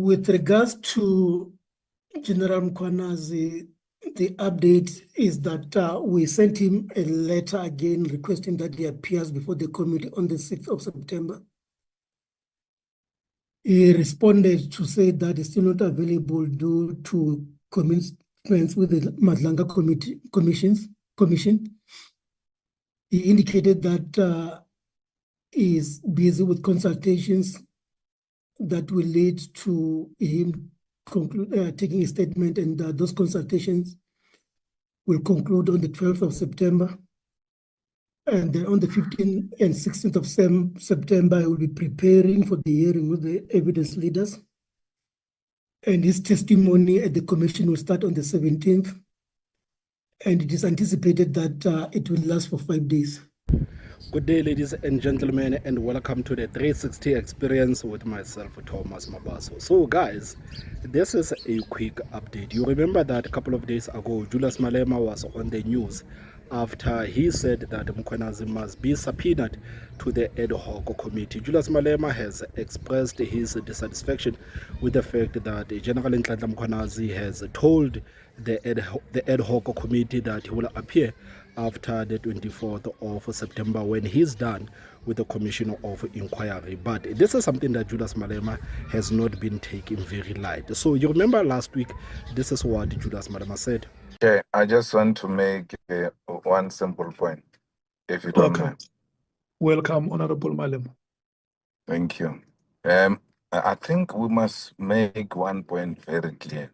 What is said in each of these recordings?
With regards to General Mkhwanazi, the update is that we sent him a letter again requesting that he appears before the committee on the 6th of September. He responded to say that he's still not available due to commitments with the Madlanga Commission. He indicated that he is busy with consultations that will lead to him taking a statement, and those consultations will conclude on the 12th of September. And then on the 15th and 16th of September, he will be preparing for the hearing with the evidence leaders. And his testimony at the commission will start on the 17th. And it is anticipated that it will last for 5 days. Good day, ladies and gentlemen, and welcome to the 360 experience with myself, Thomas Mabaso. So guys, this is a quick update. You remember that a couple of days ago, Julius Malema was on the news after he said that Mkhwanazi must be subpoenaed to the Ad-Hoc Committee. Julius Malema has expressed his dissatisfaction with the fact that General Mkhwanazi has told the Ad-Hoc Committee that he will appear after the 24th of September when he's done with the Commission of Inquiry. But this is something that Julius Malema has not been taking very light. So you remember last week, this is what Julius Malema said. Okay, I just want to make one simple point, if you don't mind. Welcome, Honorable Malema. Thank you. I think we must make one point very clear,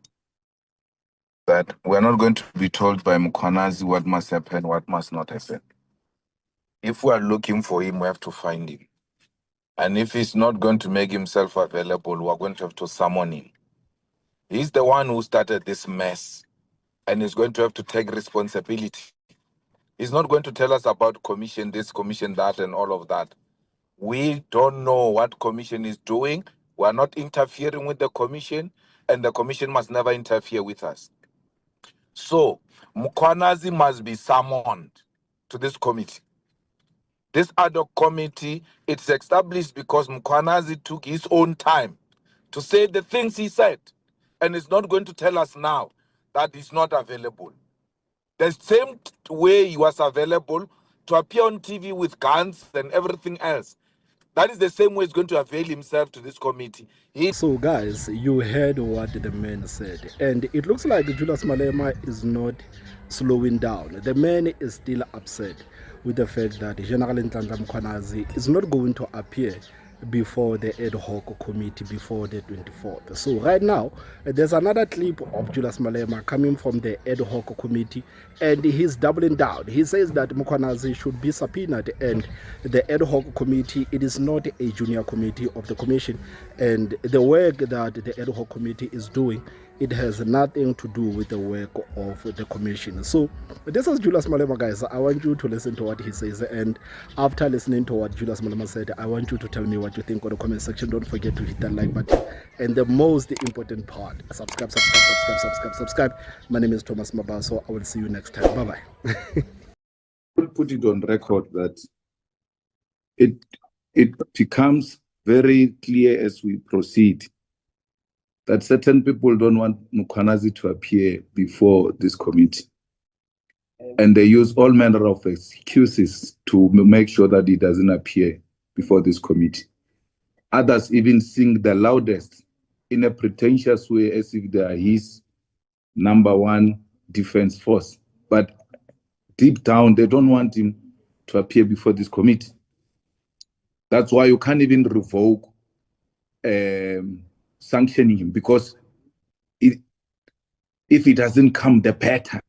that we're not going to be told by Mkhwanazi what must happen, what must not happen. If we are looking for him, we have to find him. And if he's not going to make himself available, we're going to have to summon him. He's the one who started this mess, and he's going to have to take responsibility. He's not going to tell us about commission this, commission that, and all of that. We don't know what commission is doing. We're not interfering with the commission, and the commission must never interfere with us. So, Mkhwanazi must be summoned to this committee. This Ad-Hoc Committee, it's established because Mkhwanazi took his own time to say the things he said. And it's not going to tell us now that he's not available. The same way he was available to appear on TV with guns and everything else, that is the same way he's going to avail himself to this committee. So guys, you heard what the man said, and it looks like Julius Malema is not slowing down. The man is still upset with the fact that General Mkhwanazi is not going to appear before the Ad-Hoc Committee before the 24th. So right now, there's another clip of Julius Malema coming from the Ad-Hoc Committee, and he's doubling down. He says that Mkhwanazi should be subpoenaed, and the Ad-Hoc Committee, it is not a junior committee of the commission, and the work that the Ad-Hoc Committee is doing, it has nothing to do with the work of the commission. So this is Julius Malema, guys. I want you to listen to what he says, and after listening to what Julius Malema said, I want you to tell me what you think on the comment section. Don't forget to hit that like button, and the most important part, subscribe. My name is Thomas Mabaso. I will see you next time. Bye bye. We'll put it on record that it becomes very clear as we proceed that certain people don't want Mkhwanazi to appear before this committee. And they use all manner of excuses to make sure that he doesn't appear before this committee. Others even sing the loudest in a pretentious way as if they are his number one defense force. But deep down, they don't want him to appear before this committee. That's why you can't even revoke sanctioning him, because if it doesn't come, the better.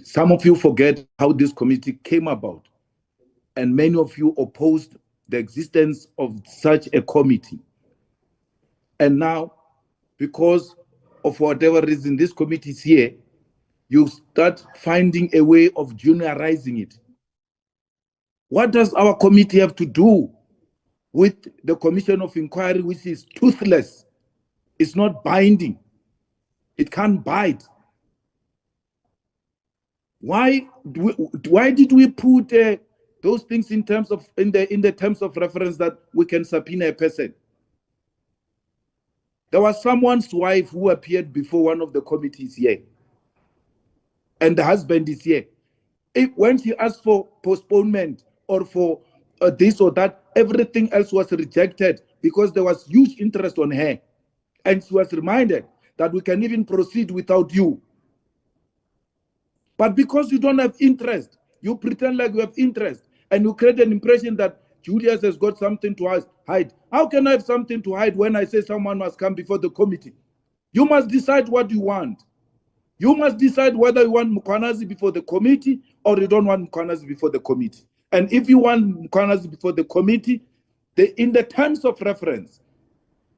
Some of you forget how this committee came about, and many of you opposed the existence of such a committee. And now, because of whatever reason this committee is here, you start finding a way of juniorizing it. What does our committee have to do with the Commission of Inquiry, which is toothless? It's not binding. It can't bite. Why did we put those things in terms of in the terms of reference that we can subpoena a person? There was someone's wife who appeared before one of the committees here, and the husband is here. When she asked for postponement or for this or that, everything else was rejected because there was huge interest on her. And she was reminded that we can even proceed without you. But because you don't have interest, you pretend like you have interest, and you create an impression that Julius has got something to hide. How can I have something to hide when I say someone must come before the committee? You must decide what you want. You must decide whether you want Mkhwanazi before the committee or you don't want Mkhwanazi before the committee. And if you want Mkhwanazi before the committee, in the terms of reference,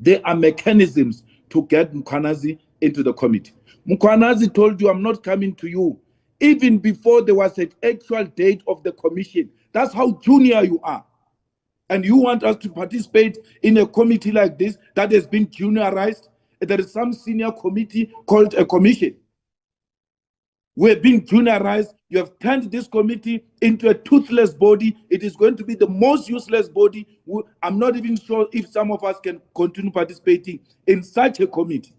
there are mechanisms to get Mkhwanazi into the committee. Mkhwanazi told you, I'm not coming to you, even before there was an actual date of the commission. That's how junior you are. And you want us to participate in a committee like this that has been juniorized? There is some senior committee called a commission. We've been juniorized. You have turned this committee into a toothless body. It is going to be the most useless body. I'm not even sure if some of us can continue participating in such a committee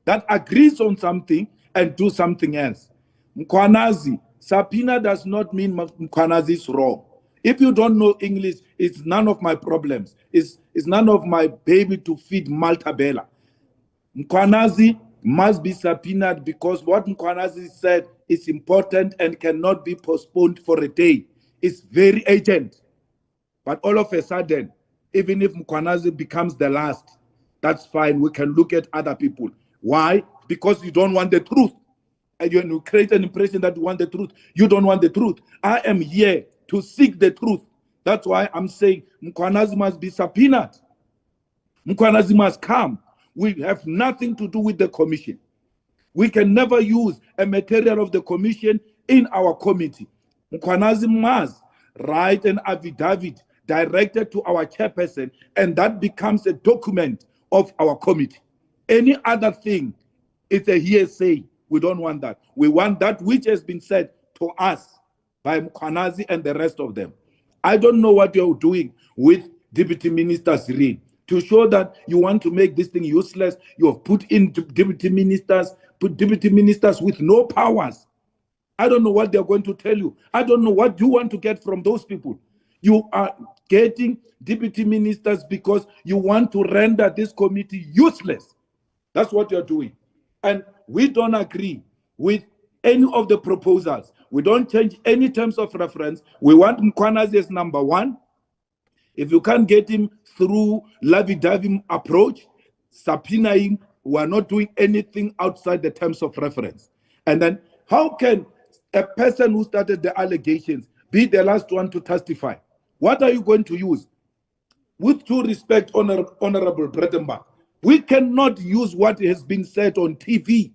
that agrees on something and do something else. Mkhwanazi, subpoena does not mean Mkhwanazi is wrong. If you don't know English, it's none of my problems. It's none of my baby to feed Malta Bella. Mkhwanazi must be subpoenaed because what Mkhwanazi said is important and cannot be postponed for a day. It's very urgent. But all of a sudden, even if Mkhwanazi becomes the last, that's fine. We can look at other people. Why? Because you don't want the truth. And you create an impression that you want the truth. You don't want the truth. I am here to seek the truth. That's why I'm saying Mkhwanazi must be subpoenaed. Mkhwanazi must come. We have nothing to do with the commission. We can never use a material of the commission in our committee. Mkhwanazi must write an affidavit directed to our chairperson, and that becomes a document of our committee. Any other thing is a hearsay. We don't want that. We want that which has been said to us by Mkhwanazi and the rest of them. I don't know what you're doing with Deputy Minister Sirine. To show that you want to make this thing useless, you have put in deputy ministers with no powers. I don't know what they're going to tell you. I don't know what you want to get from those people. You are getting deputy ministers because you want to render this committee useless. That's what you're doing. And we don't agree with any of the proposals. We don't change any terms of reference. We want Mkhwanazi as number one. If you can't get him through Lavi-Davi approach, subpoena him, we are not doing anything outside the terms of reference. And then how can a person who started the allegations be the last one to testify? What are you going to use? With due respect, Honorable Bredenbach, we cannot use what has been said on TV.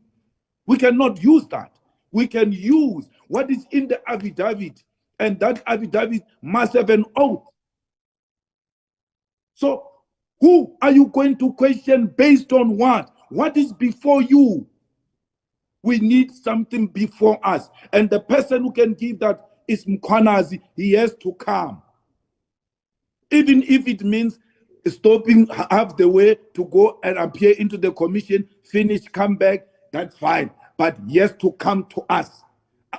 We cannot use that. We can use what is in the affidavit, and that affidavit must have an oath. So who are you going to question based on what? What is before you? We need something before us. And the person who can give that is Mkhwanazi. He has to come. Even if it means stopping half the way to go and appear into the commission, finish, come back, that's fine. But he has to come to us.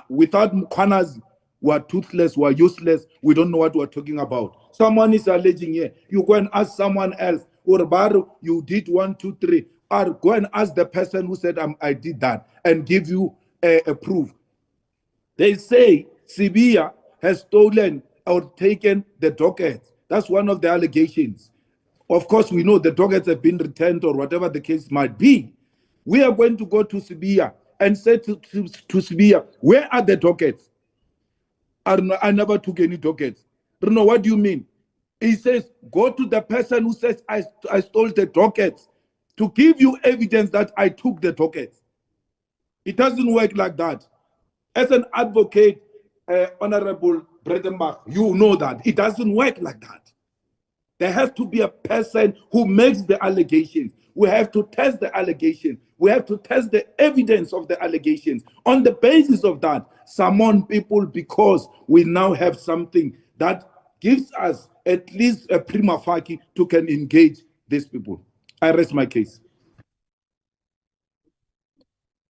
Without Mkhwanazi, we are toothless, we are useless, we don't know what we're talking about. Someone is alleging here, you go and ask someone else, or Baru, you did 1, 2, 3, or go and ask the person who said I did that and give you a proof. They say Sibia has stolen or taken the dockets. That's one of the allegations. Of course, we know the dockets have been returned or whatever the case might be. We are going to go to Sibia and say to Sibia, where are the dockets? I never took any dockets. Don't know, what do you mean? He says, go to the person who says I stole the dockets to give you evidence that I took the dockets. It doesn't work like that. As an advocate, Honorable Bredenbach, you know that. It doesn't work like that. There has to be a person who makes the allegations. We have to test the allegation. We have to test the evidence of the allegations. On the basis of that, summon people, because we now have something that gives us at least a prima facie to can engage these people. I rest my case.